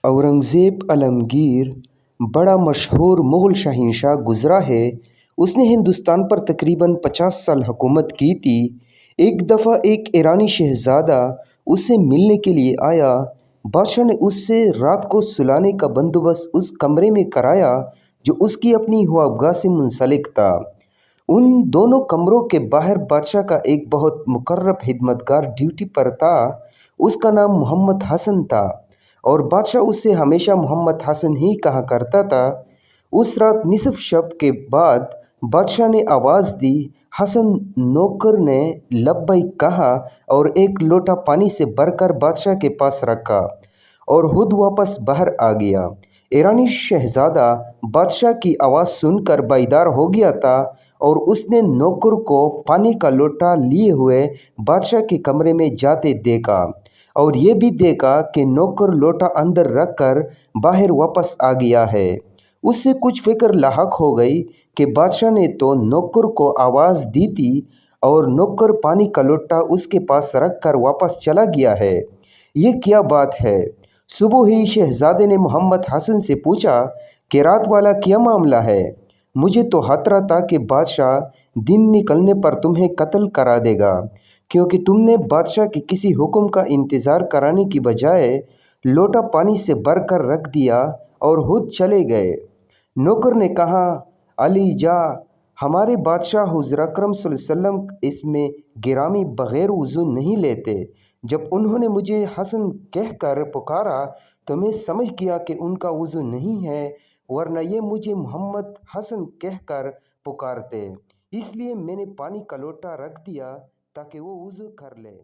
औरंगज़ेब आलमगीर बड़ा मशहूर मुग़ल शहंशाह गुज़रा है। उसने हिंदुस्तान पर तकरीबन 50 साल हुकूमत की थी। एक दफ़ा एक ईरानी शहज़ादा उससे मिलने के लिए आया। बादशाह ने उससे रात को सुलाने का बंदोबस्त उस कमरे में कराया जो उसकी अपनी ख्वाबगाह से मुंसलिक था। उन दोनों कमरों के बाहर बादशाह का एक बहुत मुकर्रब खिदमतगार ड्यूटी पर था। उसका नाम मोहम्मद हसन था और बादशाह उससे हमेशा मोहम्मद हसन ही कहा करता था। उस रात निसफ शब के बाद बादशाह ने आवाज़ दी। हसन नौकर ने लब्बैक कहा और एक लोटा पानी से भरकर बादशाह के पास रखा और खुद वापस बाहर आ गया। ईरानी शहज़ादा बादशाह की आवाज़ सुनकर बेदार हो गया था और उसने नौकर को पानी का लोटा लिए हुए बादशाह के कमरे में जाते देखा और ये भी देखा कि नौकर लोटा अंदर रखकर बाहर वापस आ गया है। उससे कुछ फिक्र लाहक हो गई कि बादशाह ने तो नौकर को आवाज़ दी थी और नौकर पानी का लोटा उसके पास रख कर वापस चला गया है। ये क्या बात है? सुबह ही शहज़ादे ने मोहम्मद हसन से पूछा कि रात वाला क्या मामला है? मुझे तो खतरा था कि बादशाह दिन निकलने पर तुम्हें कत्ल करा देगा, क्योंकि तुमने बादशाह के किसी हुक्म का इंतज़ार कराने की बजाय लोटा पानी से भर कर रख दिया और खुद चले गए। नौकर ने कहा, अली जा, हमारे बादशाह हुज़ूर अकरम सल्लल्लाहु अलैहि वसल्लम इसमें गिरामी बग़ैर वज़ू नहीं लेते। जब उन्होंने मुझे हसन कहकर पुकारा तो मैं समझ गया कि उनका वज़ू नहीं है, वरना ये मुझे मोहम्मद हसन कहकर पुकारते। इसलिए मैंने पानी का लोटा रख दिया ताकि वो वज़ू कर ले।